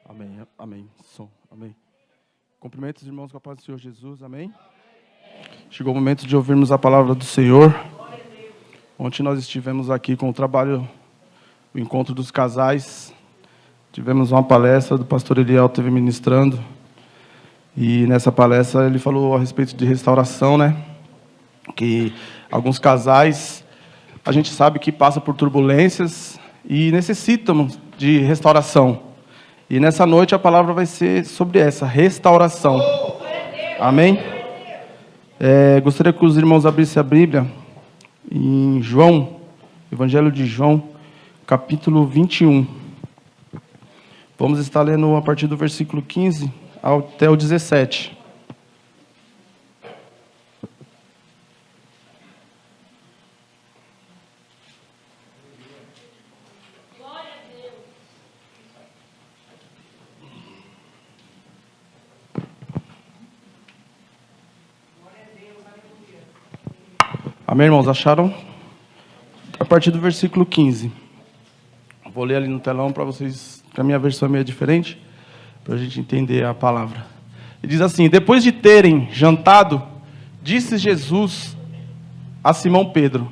Amém, amém. Amém. Cumprimentos, irmãos, com a paz do Senhor Jesus, amém. Chegou o momento de ouvirmos a palavra do Senhor. Ontem nós estivemos aqui com o trabalho, o encontro dos casais. Tivemos uma palestra do pastor Eliel, esteve ministrando. E nessa palestra ele falou a respeito de restauração, né? Que alguns casais, a gente sabe que passam por turbulências e necessitam de restauração. E nessa noite a palavra vai ser sobre essa restauração. Amém? Gostaria que os irmãos abrissem a Bíblia em João, Evangelho de João, capítulo 21. Vamos estar lendo a partir do versículo 15 até o 17. Amém, irmãos? Acharam? A partir do versículo 15. Vou ler ali no telão para vocês, que a minha versão é meio diferente, para a gente entender a palavra. Ele diz assim: depois de terem jantado, disse Jesus a Simão Pedro: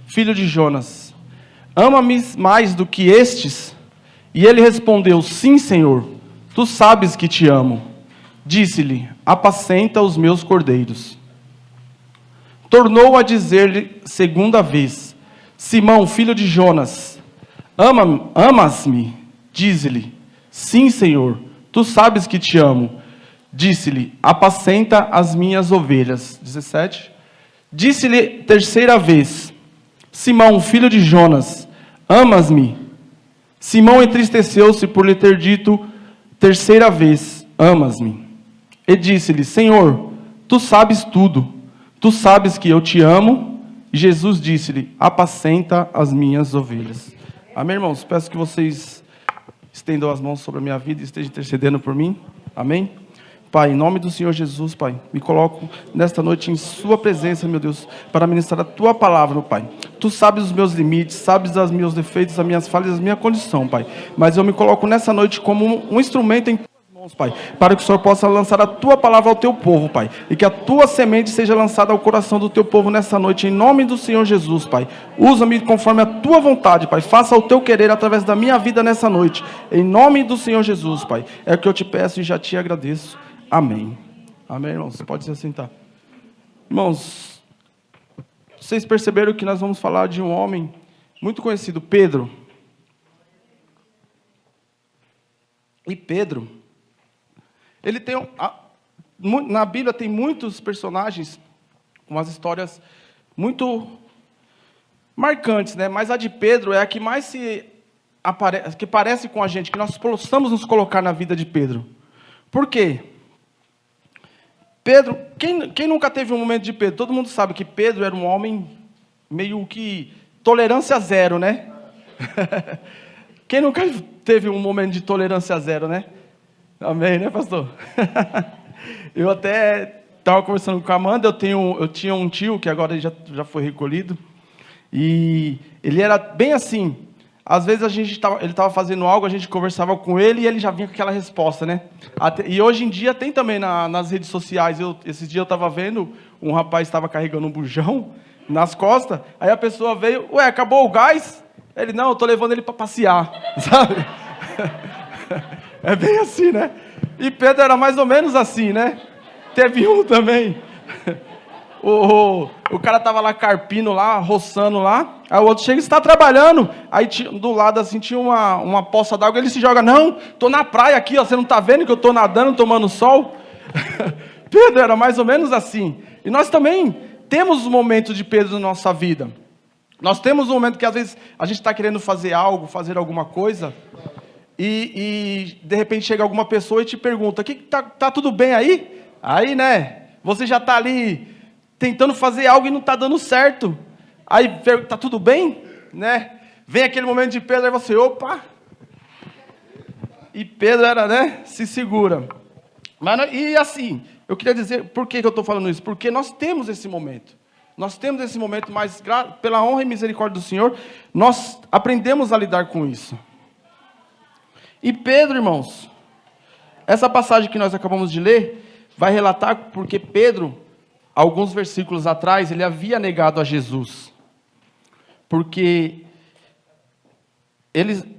filho de Jonas, ama-me mais do que estes? E ele respondeu: sim, Senhor, tu sabes que te amo. Disse-lhe: apacenta os meus cordeiros. Tornou a dizer-lhe segunda vez: Simão, filho de Jonas, amas-me? Dize-lhe: sim, Senhor, tu sabes que te amo. Disse-lhe: apacenta as minhas ovelhas. 17. Disse-lhe terceira vez: Simão, filho de Jonas, amas-me? Simão entristeceu-se por lhe ter dito terceira vez: amas-me? E disse-lhe: Senhor, tu sabes tudo. Tu sabes que eu te amo. E Jesus disse-lhe: apacenta as minhas ovelhas. Amém, irmãos? Peço que vocês estendam as mãos sobre a minha vida e estejam intercedendo por mim. Amém? Pai, em nome do Senhor Jesus, Pai, me coloco nesta noite em sua presença, meu Deus, para ministrar a tua palavra, Pai. Tu sabes os meus limites, sabes os meus defeitos, as minhas falhas, a minha condição, Pai. Mas eu me coloco nessa noite como um instrumento em Pai, para que o Senhor possa lançar a tua palavra ao teu povo, Pai, e que a tua semente seja lançada ao coração do teu povo nessa noite, em nome do Senhor Jesus, Pai. Usa-me conforme a tua vontade, Pai. Faça o teu querer através da minha vida nessa noite, em nome do Senhor Jesus, Pai. É o que eu te peço e já te agradeço. Amém. Amém, irmãos? Pode se assentar. Irmãos, vocês perceberam que nós vamos falar de um homem muito conhecido, Pedro. E Pedro, ele tem na Bíblia tem muitos personagens com umas histórias muito marcantes, né? Mas a de Pedro é a que mais que parece com a gente, que nós possamos nos colocar na vida de Pedro. Por quê? Pedro, quem nunca teve um momento de Pedro? Todo mundo sabe que Pedro era um homem meio que tolerância zero, né? Quem nunca teve um momento de tolerância zero, né? Amém, né, pastor? Eu até estava conversando com a Amanda, eu tinha um tio, que agora ele já foi recolhido, e ele era bem assim. Às vezes ele estava fazendo algo, a gente conversava com ele e ele já vinha com aquela resposta, né? E hoje em dia tem também nas redes sociais. Esses dias eu estava vendo, um rapaz estava carregando um bujão nas costas, aí a pessoa veio: ué, acabou o gás? Ele: não, eu estou levando ele para passear, sabe? É bem assim, né? E Pedro era mais ou menos assim, né? Teve um também. O cara estava lá carpindo lá, roçando lá. Aí o outro chega e está trabalhando. Aí do lado assim tinha uma poça d'água. Ele se joga: não, estou na praia aqui, ó, você não está vendo que eu estou nadando, tomando sol? Pedro era mais ou menos assim. E nós também temos os momentos de Pedro na nossa vida. Nós temos um momento que às vezes a gente está querendo fazer algo, fazer alguma coisa, e de repente chega alguma pessoa e te pergunta: tá tudo bem aí? Aí, né, você já está ali tentando fazer algo e não está dando certo. Aí pergunta: tá tudo bem? Né? Vem aquele momento de Pedro, aí você: opa! E Pedro era, né, se segura. Mas, e assim, eu queria dizer, por que eu estou falando isso? Porque nós temos esse momento. Nós temos esse momento, mas pela honra e misericórdia do Senhor, nós aprendemos a lidar com isso. E Pedro, irmãos, essa passagem que nós acabamos de ler, vai relatar porque Pedro, alguns versículos atrás, ele havia negado a Jesus. Porque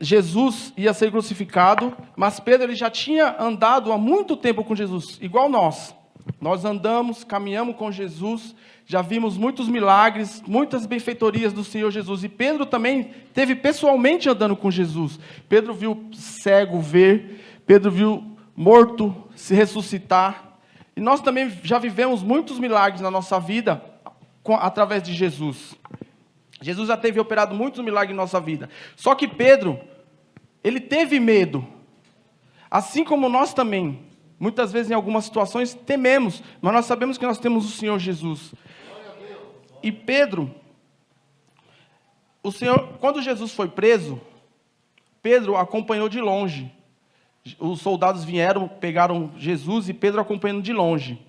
Jesus ia ser crucificado, mas Pedro ele já tinha andado há muito tempo com Jesus, igual nós. Nós andamos, caminhamos com Jesus, já vimos muitos milagres, muitas benfeitorias do Senhor Jesus. E Pedro também teve pessoalmente andando com Jesus. Pedro viu cego ver, Pedro viu morto se ressuscitar. E nós também já vivemos muitos milagres na nossa vida através de Jesus. Jesus já teve operado muitos milagres em nossa vida. Só que Pedro, ele teve medo. Assim como nós também. Muitas vezes, em algumas situações, tememos. Mas nós sabemos que nós temos o Senhor Jesus. E Pedro, quando Jesus foi preso, Pedro acompanhou de longe. Os soldados vieram, pegaram Jesus e Pedro acompanhando de longe.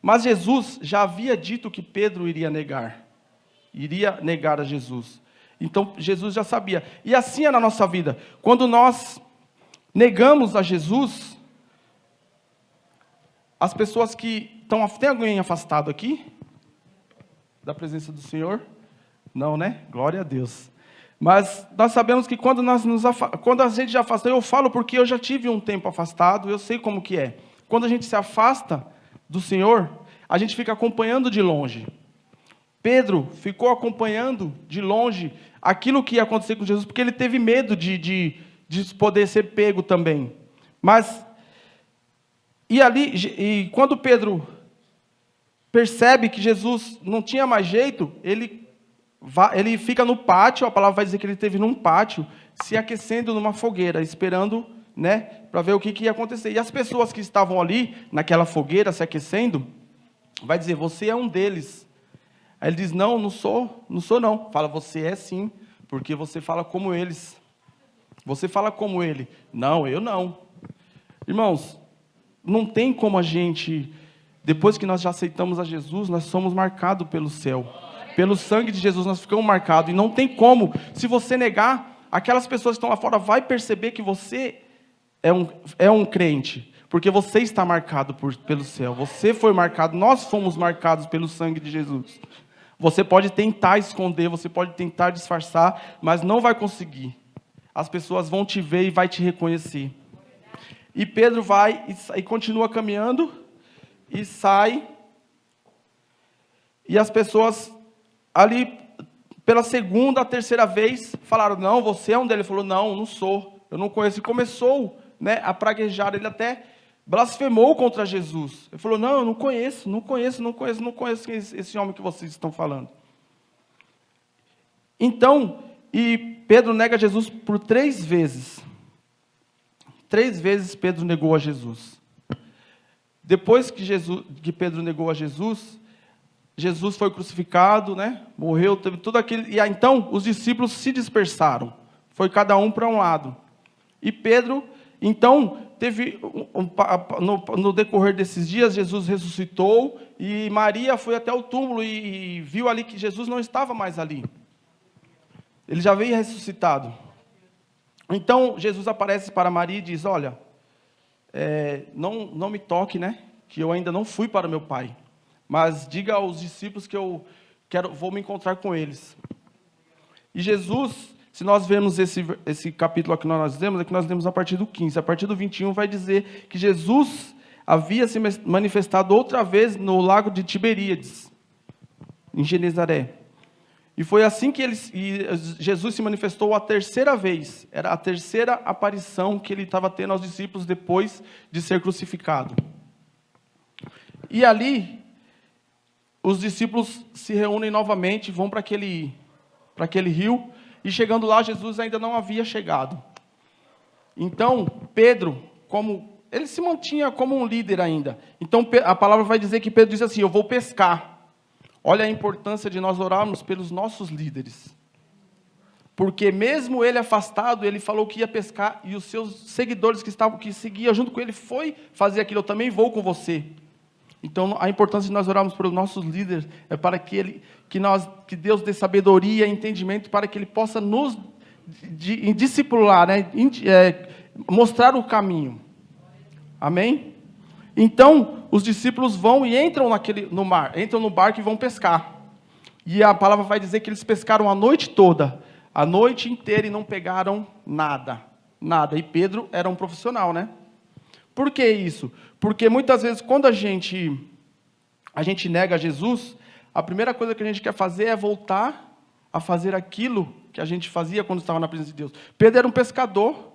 Mas Jesus já havia dito que Pedro iria negar a Jesus. Então Jesus já sabia. E assim é na nossa vida. Quando nós negamos a Jesus, as pessoas que estão... Tem alguém afastado aqui? Da presença do Senhor? Não, né? Glória a Deus. Mas nós sabemos que quando a gente já afasta, eu falo porque eu já tive um tempo afastado, eu sei como que é. Quando a gente se afasta do Senhor, a gente fica acompanhando de longe. Pedro ficou acompanhando de longe aquilo que ia acontecer com Jesus, porque ele teve medo de poder ser pego também. Mas, e quando Pedro percebe que Jesus não tinha mais jeito, ele fica no pátio, a palavra vai dizer que ele esteve num pátio, se aquecendo numa fogueira, esperando, né, para ver o que ia acontecer. E as pessoas que estavam ali, naquela fogueira, se aquecendo, vai dizer, você é um deles. Aí ele diz, não sou não. Fala, você é sim, porque você fala como eles. Você fala como ele. Não, eu não. Irmãos, não tem como a gente, depois que nós já aceitamos a Jesus, nós somos marcados pelo céu. Pelo sangue de Jesus nós ficamos marcados. E não tem como, se você negar, aquelas pessoas que estão lá fora vai perceber que você é um crente. Porque você está marcado pelo céu. Você foi marcado, nós fomos marcados pelo sangue de Jesus. Você pode tentar esconder, você pode tentar disfarçar, mas não vai conseguir. As pessoas vão te ver e vai te reconhecer. E Pedro vai e continua caminhando e sai. E as pessoas ali, pela segunda, terceira vez, falaram, não, você é um deles. Ele falou, não sou, eu não conheço. E começou, né, a praguejar, ele até blasfemou contra Jesus. Ele falou, não, eu não conheço esse homem que vocês estão falando. Então, e Pedro nega Jesus por 3 vezes. 3 vezes Pedro negou a Jesus. Depois que Pedro negou a Jesus, Jesus foi crucificado, né? Morreu, teve tudo aquilo. E então os discípulos se dispersaram. Foi cada um para um lado. E Pedro, então, teve no decorrer desses dias, Jesus ressuscitou e Maria foi até o túmulo e viu ali que Jesus não estava mais ali. Ele já veio ressuscitado. Então, Jesus aparece para Maria e diz, olha, não me toque, né? Que eu ainda não fui para meu Pai. Mas diga aos discípulos que vou me encontrar com eles. E Jesus, se nós vemos esse capítulo aqui que nós lemos, é que nós lemos a partir do 15. A partir do 21 vai dizer que Jesus havia se manifestado outra vez no lago de Tiberíades, em Genezaré. E foi assim que Jesus se manifestou a terceira vez. Era a terceira aparição que ele estava tendo aos discípulos depois de ser crucificado. E ali, os discípulos se reúnem novamente, vão para aquele rio, e chegando lá, Jesus ainda não havia chegado. Então, Pedro, ele se mantinha como um líder ainda. Então, a palavra vai dizer que Pedro disse assim, eu vou pescar. Olha a importância de nós orarmos pelos nossos líderes. Porque mesmo ele afastado, ele falou que ia pescar, e os seus seguidores que seguiam junto com ele, foi fazer aquilo, eu também vou com você. Então, a importância de nós orarmos pelos nossos líderes é para que Deus dê sabedoria e entendimento para que Ele possa nos discipular, né? Mostrar o caminho. Amém? Então, os discípulos vão e entram no mar, entram no barco e vão pescar. E a palavra vai dizer que eles pescaram a noite toda, a noite inteira, e não pegaram nada. Nada. E Pedro era um profissional, né? Por que isso? Porque muitas vezes, quando a gente nega Jesus, a primeira coisa que a gente quer fazer é voltar a fazer aquilo que a gente fazia quando estava na presença de Deus. Pedro era um pescador,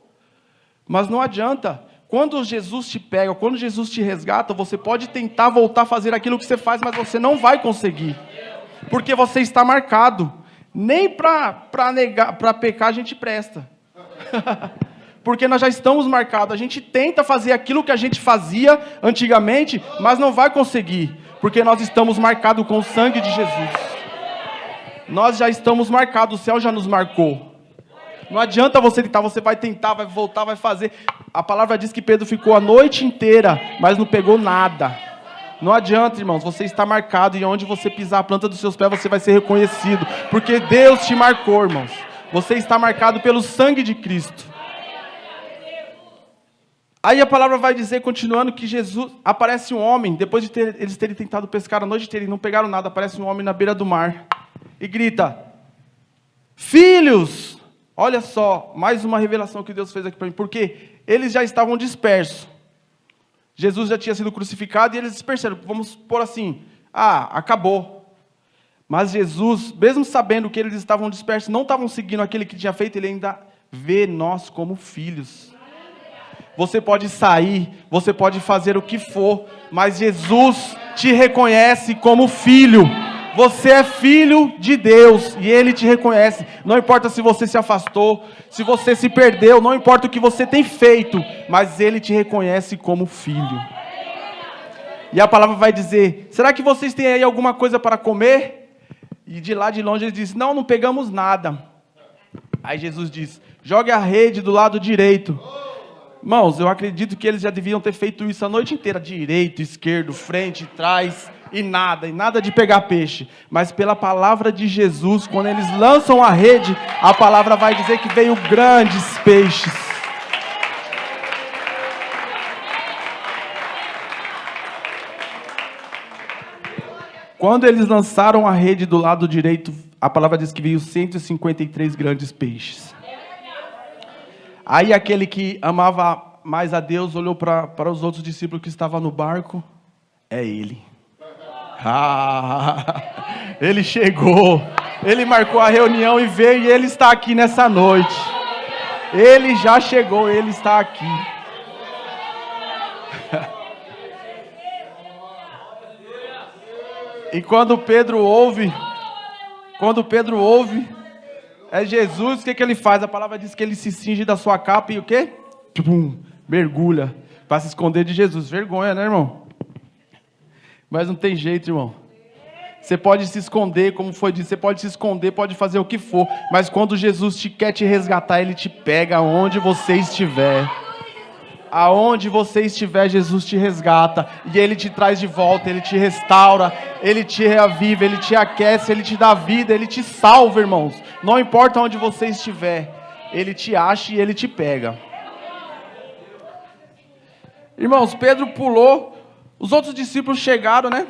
mas não adianta. Quando Jesus te pega, quando Jesus te resgata, você pode tentar voltar a fazer aquilo que você faz, mas você não vai conseguir. Porque você está marcado. Nem para pecar a gente presta. Porque nós já estamos marcados. A gente tenta fazer aquilo que a gente fazia antigamente, mas não vai conseguir. Porque nós estamos marcados com o sangue de Jesus. Nós já estamos marcados, o céu já nos marcou. Não adianta você tentar, você vai tentar, vai voltar, vai fazer. A palavra diz que Pedro ficou a noite inteira, mas não pegou nada. Não adianta, irmãos, você está marcado, e onde você pisar a planta dos seus pés, você vai ser reconhecido. Porque Deus te marcou, irmãos. Você está marcado pelo sangue de Cristo. Aí a palavra vai dizer, continuando, que Jesus, aparece um homem, depois de eles terem tentado pescar a noite inteira e não pegaram nada, aparece um homem na beira do mar e grita: filhos! Olha só, mais uma revelação que Deus fez aqui para mim, porque eles já estavam dispersos. Jesus já tinha sido crucificado e eles dispersaram. Vamos pôr assim, acabou. Mas Jesus, mesmo sabendo que eles estavam dispersos, não estavam seguindo aquele que tinha feito, Ele ainda vê nós como filhos. Você pode sair, você pode fazer o que for, mas Jesus te reconhece como filho. Você é filho de Deus e Ele te reconhece. Não importa se você se afastou, se você se perdeu, não importa o que você tem feito, mas Ele te reconhece como filho. E a palavra vai dizer: será que vocês têm aí alguma coisa para comer? E de lá de longe ele diz: não pegamos nada. Aí Jesus diz: jogue a rede do lado direito. Irmãos, eu acredito que eles já deviam ter feito isso a noite inteira, direito, esquerdo, frente, trás, e nada de pegar peixe. Mas pela palavra de Jesus, quando eles lançam a rede, a palavra vai dizer que veio grandes peixes. Quando eles lançaram a rede do lado direito, a palavra diz que veio 153 grandes peixes. Aí aquele que amava mais a Deus olhou para os outros discípulos que estavam no barco. É ele. Ele chegou. Ele marcou a reunião e veio, e ele está aqui nessa noite. Ele já chegou, ele está aqui. E quando Pedro ouve, é Jesus, o que ele faz? A palavra diz que ele se cinge da sua capa e o quê? Mergulha, para se esconder de Jesus. Vergonha, né, irmão? Mas não tem jeito, irmão. Você pode se esconder, como foi dito, você pode se esconder, pode fazer o que for, mas quando Jesus quer te resgatar, Ele te pega aonde você estiver. Aonde você estiver, Jesus te resgata, e Ele te traz de volta, Ele te restaura, Ele te reaviva, Ele te aquece, Ele te dá vida, Ele te salva, irmãos. Não importa onde você estiver, Ele te acha e Ele te pega. Irmãos, Pedro pulou, os outros discípulos chegaram, né?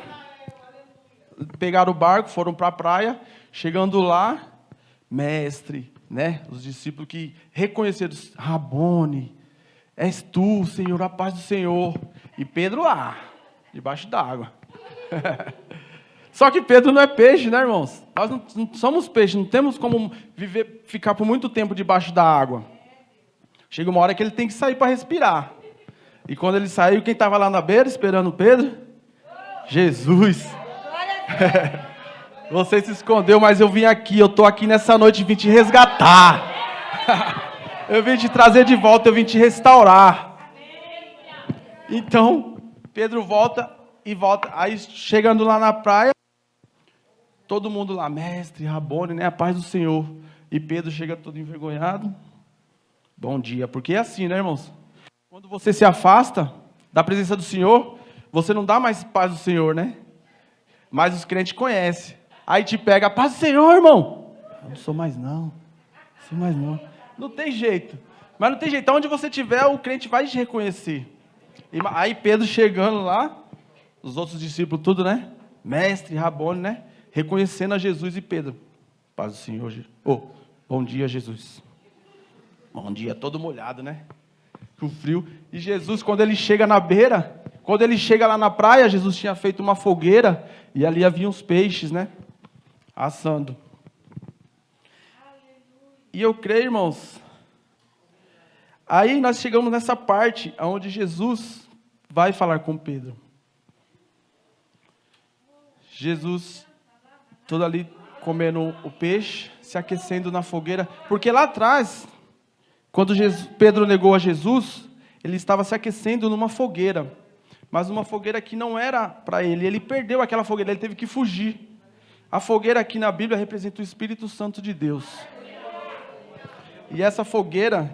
Pegaram o barco, foram para a praia, chegando lá, mestre, né? Os discípulos que reconheceram: Rabone, és tu, Senhor, a paz do Senhor. E Pedro lá, debaixo d'água. Só que Pedro não é peixe, né, irmãos? Nós não somos peixes, não temos como ficar por muito tempo debaixo da água. Chega uma hora que ele tem que sair para respirar. E quando ele saiu, quem estava lá na beira esperando Pedro? Jesus. Você se escondeu, mas eu vim aqui, eu estou aqui nessa noite e vim te resgatar. Eu vim te trazer de volta, eu vim te restaurar. Então, Pedro volta. Aí chegando lá na praia, todo mundo lá, mestre, Rabone, né? A paz do Senhor. E Pedro chega todo envergonhado. Bom dia, porque é assim, né, irmãos? Quando você se afasta da presença do Senhor, você não dá mais paz do Senhor, né? Mas os crentes conhecem. Aí te pega, paz do Senhor, irmão. Eu não sou mais não. Não sou mais não. Não tem jeito. Mas não tem jeito. Onde você estiver, o crente vai te reconhecer. Aí Pedro chegando lá, os outros discípulos tudo, né? Mestre, Rabone, né? Reconhecendo a Jesus e Pedro. Paz do Senhor. Bom dia, Jesus. Bom dia, todo molhado, né? Com frio. E Jesus, quando ele chega na beira, quando ele chega lá na praia, Jesus tinha feito uma fogueira e ali havia uns peixes, né? Assando. E eu creio, irmãos. Aí nós chegamos nessa parte onde Jesus vai falar com Pedro. Jesus, todo ali comendo o peixe, se aquecendo na fogueira. Porque lá atrás, quando Pedro negou a Jesus, ele estava se aquecendo numa fogueira. Mas uma fogueira que não era para ele. Ele perdeu aquela fogueira, ele teve que fugir. A fogueira aqui na Bíblia representa o Espírito Santo de Deus. E essa fogueira,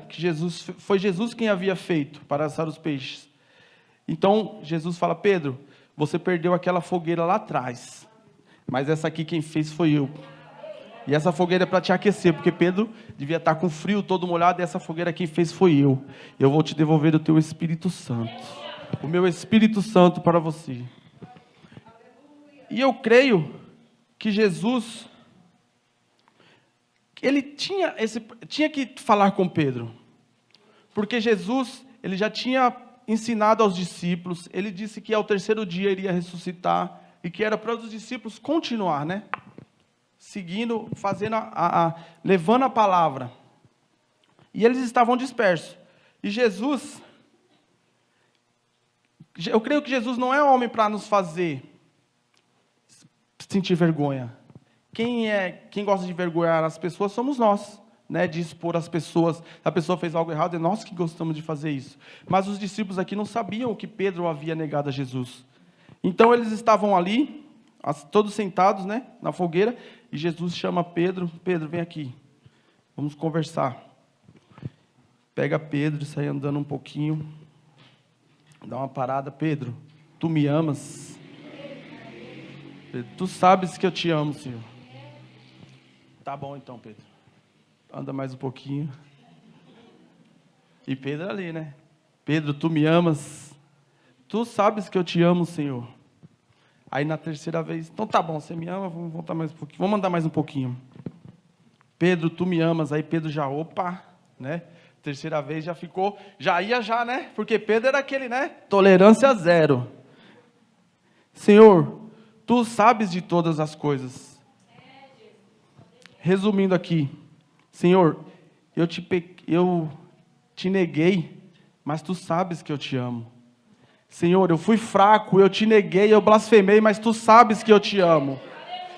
foi Jesus quem havia feito para assar os peixes. Então, Jesus fala, Pedro, você perdeu aquela fogueira lá atrás. Mas essa aqui quem fez foi eu. E essa fogueira é para te aquecer, porque Pedro devia estar com frio, todo molhado, e essa fogueira quem fez foi eu. Eu vou te devolver o teu Espírito Santo. O meu Espírito Santo para você. E eu creio que Jesus, ele tinha que falar com Pedro. Porque Jesus, ele já tinha ensinado aos discípulos, ele disse que ao terceiro dia iria ressuscitar, e que era para os discípulos continuar, né? Seguindo, fazendo levando a palavra. E eles estavam dispersos. E Jesus, eu creio que Jesus não é homem para nos fazer sentir vergonha. Quem gosta de envergonhar as pessoas somos nós, né? De expor as pessoas. Se a pessoa fez algo errado, é nós que gostamos de fazer isso. Mas os discípulos aqui não sabiam que Pedro havia negado a Jesus. Então eles estavam ali, todos sentados, né, na fogueira, e Jesus chama Pedro, Pedro, vem aqui, vamos conversar. Pega Pedro e sai andando um pouquinho, dá uma parada, Pedro, tu me amas? Pedro, tu sabes que eu te amo, Senhor. Tá bom então, Pedro, anda mais um pouquinho. E Pedro ali, né, Pedro, tu me amas? Tu sabes que eu te amo, Senhor. Aí na terceira vez, então tá bom, você me ama, vamos voltar mais um pouquinho, vamos andar mais um pouquinho. Pedro, tu me amas? Aí Pedro já, opa, né? Terceira vez já ficou, já, né? Porque Pedro era aquele, né? Tolerância zero. Senhor, tu sabes de todas as coisas. Resumindo aqui, Senhor, eu te neguei, mas tu sabes que eu te amo. Senhor, eu fui fraco, eu te neguei, eu blasfemei, mas tu sabes que eu te amo.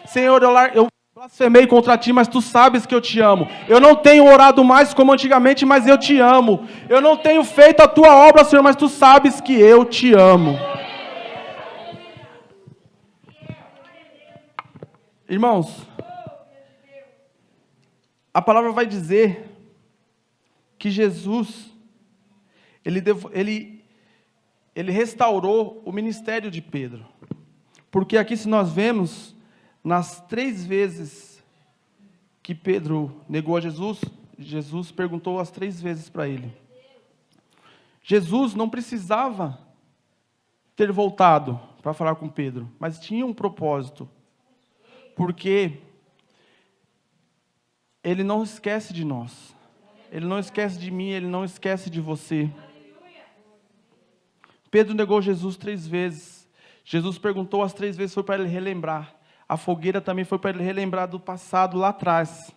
Senhor, eu blasfemei contra ti, mas tu sabes que eu te amo. Eu não tenho orado mais como antigamente, mas eu te amo. Eu não tenho feito a tua obra, Senhor, mas tu sabes que eu te amo. Irmãos, a palavra vai dizer que Jesus, ele restaurou o ministério de Pedro. Porque aqui se nós vemos, nas 3 vezes que Pedro negou a Jesus, Jesus perguntou as 3 vezes para ele. Jesus não precisava ter voltado para falar com Pedro, mas tinha um propósito. Porque Ele não esquece de nós. Ele não esquece de mim, Ele não esquece de você. Pedro negou Jesus 3 vezes. Jesus perguntou as 3 vezes, foi para ele relembrar. A fogueira também foi para ele relembrar do passado lá atrás.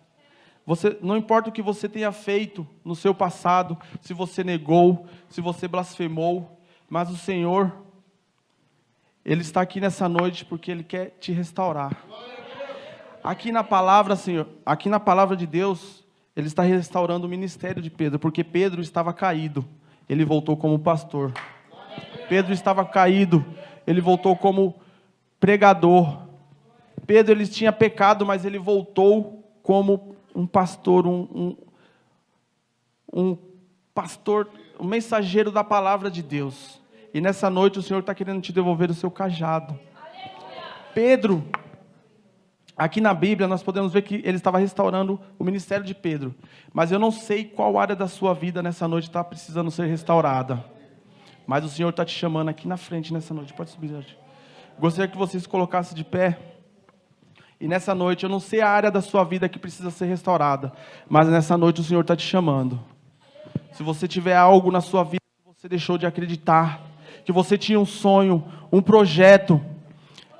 Não importa o que você tenha feito no seu passado, se você negou, se você blasfemou, mas o Senhor, Ele está aqui nessa noite porque Ele quer te restaurar. Aqui na palavra, Senhor, aqui na palavra de Deus, Ele está restaurando o ministério de Pedro, porque Pedro estava caído, ele voltou como pastor. Pedro estava caído, ele voltou como pregador. Pedro, ele tinha pecado, mas ele voltou como um pastor, um pastor, um mensageiro da palavra de Deus. E nessa noite o Senhor está querendo te devolver o seu cajado. Pedro, aqui na Bíblia nós podemos ver que ele estava restaurando o ministério de Pedro. Mas eu não sei qual área da sua vida nessa noite está precisando ser restaurada. Mas o Senhor está te chamando aqui na frente nessa noite. Pode subir, gente. Gostaria que você se colocasse de pé. E nessa noite, eu não sei a área da sua vida que precisa ser restaurada, mas nessa noite o Senhor está te chamando. Se você tiver algo na sua vida que você deixou de acreditar, que você tinha um sonho, um projeto,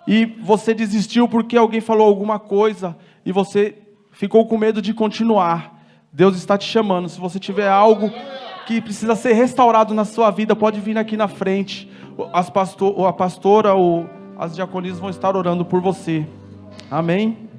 e você desistiu porque alguém falou alguma coisa, e você ficou com medo de continuar, Deus está te chamando. Se você tiver algo que precisa ser restaurado na sua vida, pode vir aqui na frente. A pastora ou as diaconisas vão estar orando por você. Amém?